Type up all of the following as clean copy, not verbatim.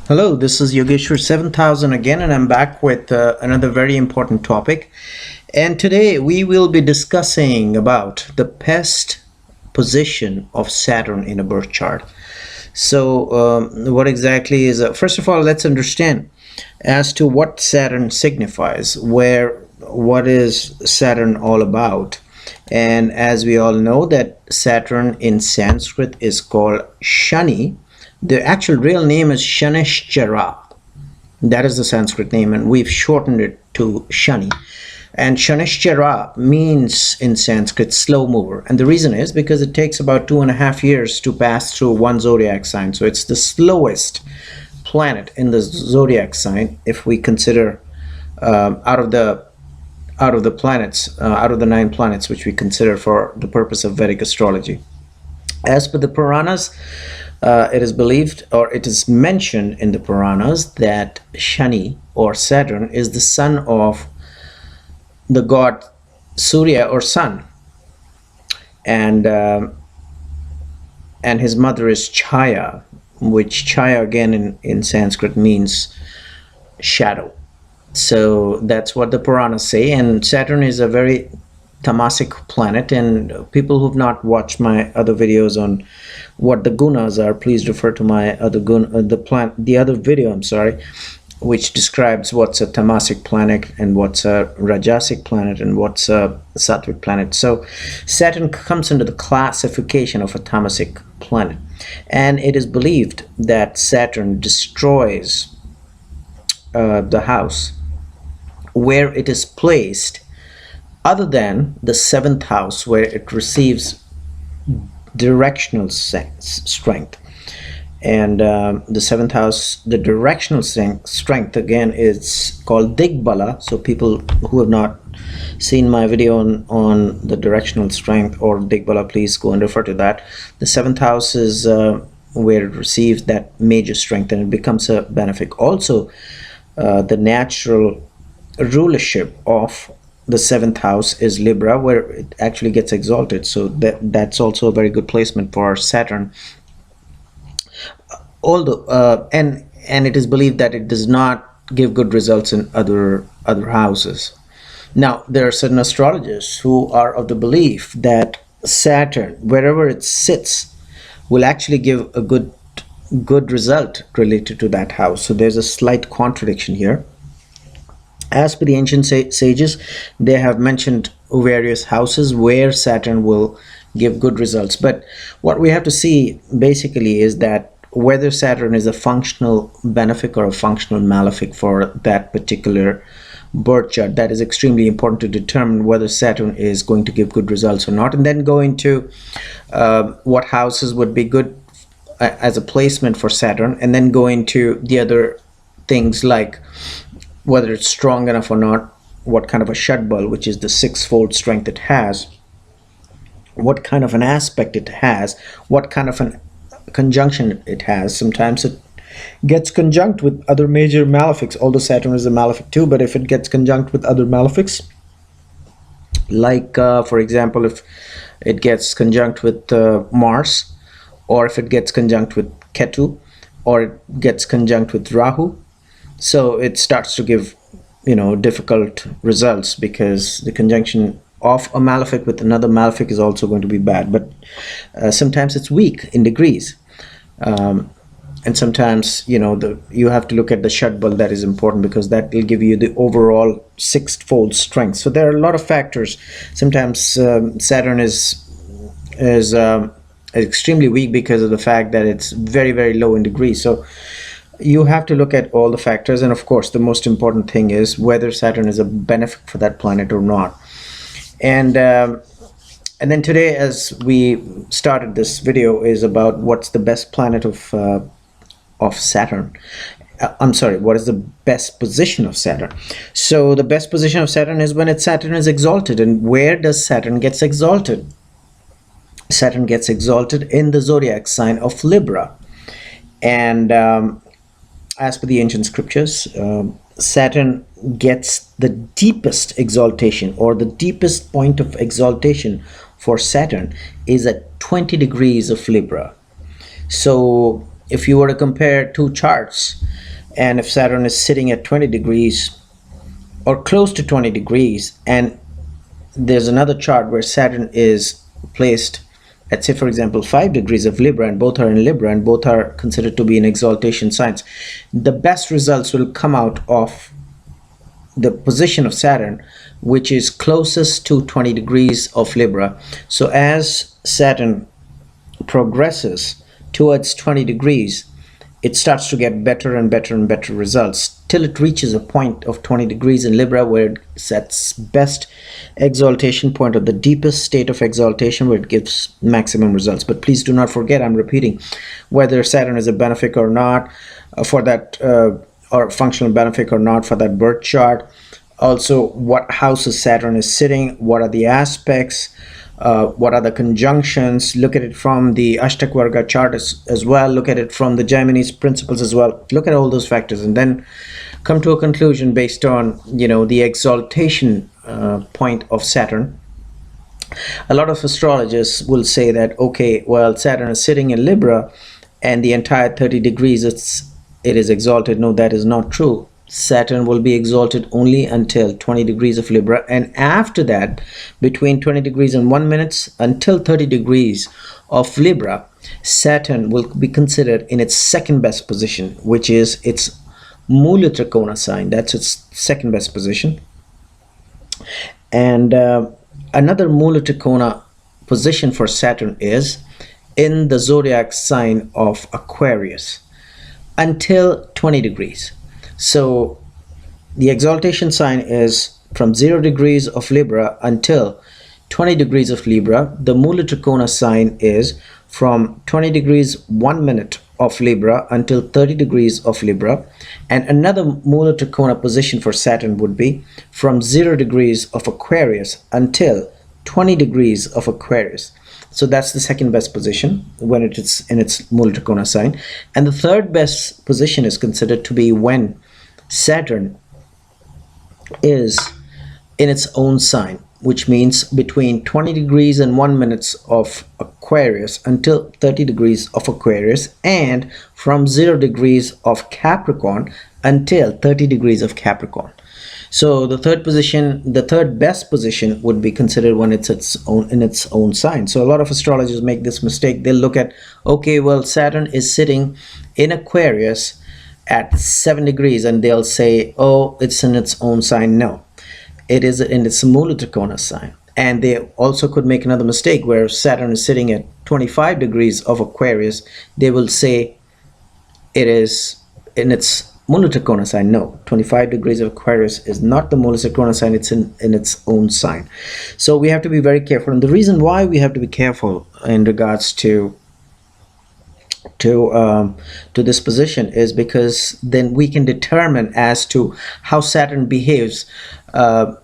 Hello, this is Yogeshwar 7000 again, and I'm back with another very important topic. And today we will be discussing about the best position of Saturn in a birth chart. So, what exactly is, first of all, let's understand as to what Saturn signifies, what is Saturn all about. And as we all know that Saturn in Sanskrit is called Shani. The actual real name is Shanishchara. That is the Sanskrit name, and we've shortened it to Shani. And Shanishchara means in Sanskrit slow mover. And the reason is because it takes about 2.5 years to pass through one zodiac sign. So it's the slowest planet in the zodiac sign if we consider out of the planets, out of the 9 planets which we consider for the purpose of Vedic astrology. As per the Puranas, it is believed, or it is mentioned in the Puranas, that Shani or Saturn is the son of the god Surya or sun, and his mother is Chaya, which Chaya again in Sanskrit means shadow. So that's what the Puranas say, and Saturn is a very tamasic planet, and people who've not watched my other videos on what the gunas are, please refer to my other the other video, I'm sorry, which describes what's a tamasic planet and what's a rajasic planet and what's a sattvic planet. So Saturn comes under the classification of a tamasic planet, and it is believed that Saturn destroys the house where it is placed, other than the 7th house where it receives directional strength. And the 7th house, the directional strength again is called Digbala. So people who have not seen my video on the directional strength or Digbala, please go and refer to that. The 7th house is where it receives that major strength and it becomes a benefic. Also, the natural rulership of the 7th house is Libra, where it actually gets exalted. So that's also a very good placement for Saturn. Although and it is believed that it does not give good results in other houses. Now there are certain astrologers who are of the belief that Saturn, wherever it sits, will actually give a good result related to that house. So there's a slight contradiction here. As per the ancient sages, they have mentioned various houses where Saturn will give good results. But what we have to see basically is that whether Saturn is a functional benefic or a functional malefic for that particular birth chart, that is extremely important to determine whether Saturn is going to give good results or not. And then go into what houses would be good as a placement for Saturn, and then go into the other things like whether it's strong enough or not, what kind of a shadbal, which is the 6-fold strength it has, what kind of an aspect it has, what kind of an conjunction it has. Sometimes it gets conjunct with other major malefics, although Saturn is a malefic too, but if it gets conjunct with other malefics, like for example, if it gets conjunct with Mars, or if it gets conjunct with Ketu, or it gets conjunct with Rahu, so it starts to give, difficult results, because the conjunction of a malefic with another malefic is also going to be bad. But sometimes it's weak in degrees, and sometimes you have to look at the shadbal. That is important because that will give you the overall 6-fold strength. So there are a lot of factors. Sometimes Saturn is extremely weak because of the fact that it's very, very low in degrees. So you have to look at all the factors, and of course the most important thing is whether Saturn is a benefic for that planet or not. And then today, as we started this video, is about what's the best planet of Saturn. I'm sorry, what is the best position of Saturn? So the best position of Saturn is when Saturn is exalted. And where does Saturn gets exalted? Saturn gets exalted in the zodiac sign of Libra. And as per the ancient scriptures, Saturn gets the deepest exaltation, or the deepest point of exaltation for Saturn is at 20 degrees of Libra. So if you were to compare two charts, and if Saturn is sitting at 20 degrees or close to 20 degrees, and there's another chart where Saturn is placed at, say, for example, 5 degrees of Libra, and both are in Libra, and both are considered to be in exaltation signs, the best results will come out of the position of Saturn, which is closest to 20 degrees of Libra. So as Saturn progresses towards 20 degrees, it starts to get better and better and better results till it reaches a point of 20 degrees in Libra, where it's at best exaltation point, or the deepest state of exaltation, where it gives maximum results. But please do not forget, I'm repeating, whether Saturn is a benefic or not for that, or functional benefic or not for that birth chart. Also, what houses Saturn is sitting, what are the aspects, what are the conjunctions. Look at it from the Ashtakvarga chart as well. Look at it from the Gemini's principles as well. Look at all those factors, and then come to a conclusion based on, the exaltation point of Saturn. A lot of astrologers will say that, okay, well, Saturn is sitting in Libra, and the entire 30 degrees it is exalted. No, that is not true. Saturn will be exalted only until 20 degrees of Libra, and after that, between 20 degrees and 1 minute until 30 degrees of Libra, Saturn will be considered in its second best position, which is its Mula Trikona sign. That's its second best position. And another Mula Trikona position for Saturn is in the zodiac sign of Aquarius until 20 degrees. So the exaltation sign is from 0 degrees of Libra until 20 degrees of Libra. The Mula Trikona sign is from 20 degrees 1 minute of Libra until 30 degrees of Libra. And another Mula Trikona position for Saturn would be from 0 degrees of Aquarius until 20 degrees of Aquarius. So that's the second best position when it is in its Mula Trikona sign. And the third best position is considered to be when Saturn is in its own sign, which means between 20 degrees and 1 minute of Aquarius until 30 degrees of Aquarius, and from 0 degrees of Capricorn until 30 degrees of Capricorn. So the third best position would be considered when it's in its own sign. So a lot of astrologers make this mistake. They'll look at, okay, well, Saturn is sitting in Aquarius at 7 degrees, and they'll say, oh, it's in its own sign. No, it is in its Mula Trikona sign. And they also could make another mistake where Saturn is sitting at 25 degrees of Aquarius. They will say it is in its Mula Trikona sign. No, 25 degrees of Aquarius is not the Mula Trikona sign. It's in its own sign. So we have to be very careful. And the reason why we have to be careful in regards to this position is because then we can determine as to how Saturn behaves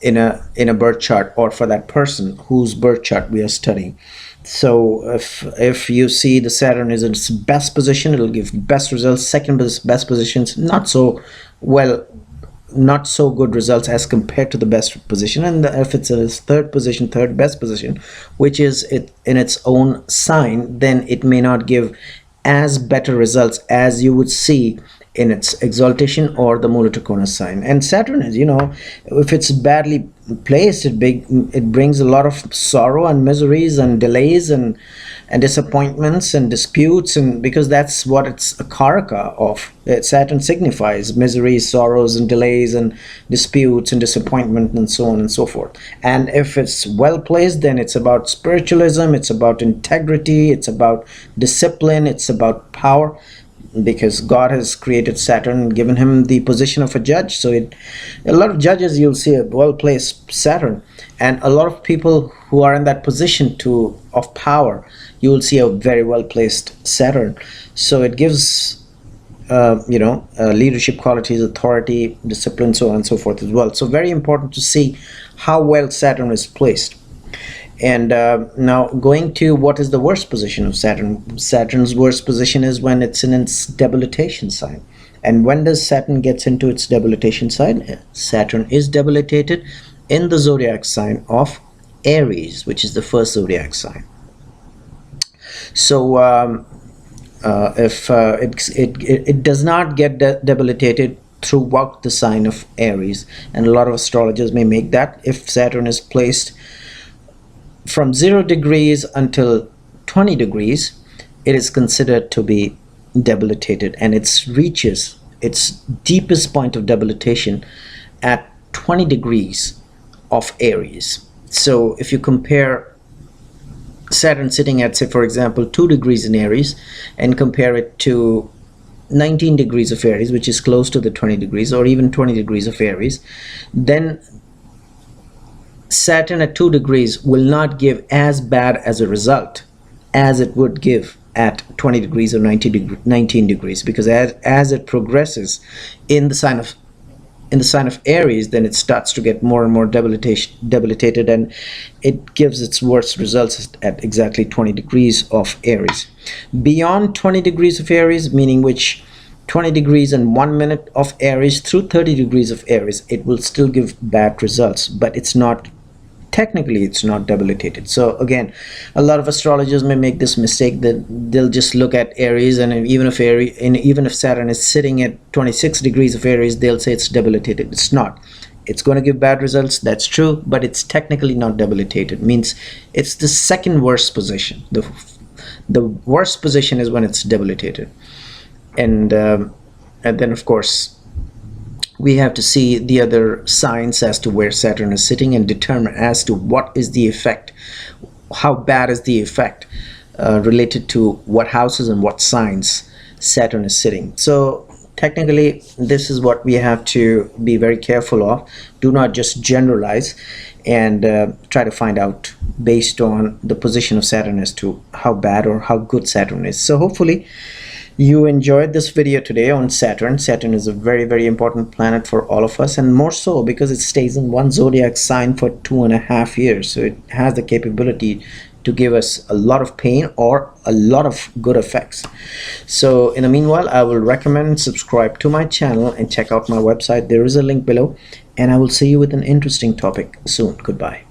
in a birth chart, or for that person whose birth chart we are studying. So if you see the Saturn is in its best position, it'll give best results. Second best positions, not so good results as compared to the best position. And if it's in its third best position, which is in its own sign, then it may not give as better results as you would see in its exaltation or the Mula Trikona sign. And Saturn is, if it's badly placed, it brings a lot of sorrow and miseries and delays and disappointments and disputes, and because that's what it's a karaka of. Saturn signifies miseries, sorrows, and delays, and disputes and disappointment, and so on and so forth. And if it's well placed, then it's about spiritualism, it's about integrity, it's about discipline, it's about power, because God has created Saturn and given him the position of a judge. So a lot of judges, you'll see a well-placed Saturn, and a lot of people who are in that position of power, you will see a very well-placed Saturn. So it gives leadership qualities, authority, discipline, so on and so forth as well. So very important to see how well Saturn is placed. And now going to what is the worst position of Saturn. Saturn's worst position is when it's in its debilitation sign. And when does Saturn gets into its debilitation sign? Saturn is debilitated in the zodiac sign of Aries, which is the first zodiac sign. So if it does not get debilitated throughout the sign of Aries. And a lot of astrologers may make that if Saturn is placed from 0 degrees until 20 degrees, it is considered to be debilitated, and it reaches its deepest point of debilitation at 20 degrees of Aries. So if you compare Saturn sitting at, say for example, 2 degrees in Aries, and compare it to 19 degrees of Aries, which is close to the 20 degrees, or even 20 degrees of Aries, then Saturn at 2 degrees will not give as bad as a result as it would give at 20 degrees or 19 degrees, because as it progresses in the sign of Aries, then it starts to get more and more debilitated, and it gives its worst results at exactly 20 degrees of Aries. Beyond 20 degrees of Aries, meaning which 20 degrees and 1 minute of Aries through 30 degrees of Aries, it will still give bad results, but it's not, technically it's not debilitated. So again, a lot of astrologers may make this mistake that they'll just look at Aries, and even if Saturn is sitting at 26 degrees of Aries, they'll say it's debilitated. It's not. It's going to give bad results, that's true, but it's technically not debilitated. Means it's the second worst position. The worst position is when it's debilitated. And then of course we have to see the other signs as to where Saturn is sitting and determine as to what is the effect, how bad is the effect related to what houses and what signs Saturn is sitting. So technically this is what we have to be very careful of. Do not just generalize and try to find out based on the position of Saturn as to how bad or how good Saturn is. So hopefully you enjoyed this video today on Saturn. Saturn is a very, very important planet for all of us, and more so because it stays in one zodiac sign for 2.5 years. So it has the capability to give us a lot of pain or a lot of good effects. So in the meanwhile, I will recommend subscribe to my channel and check out my website. There is a link below, and I will see you with an interesting topic soon. Goodbye.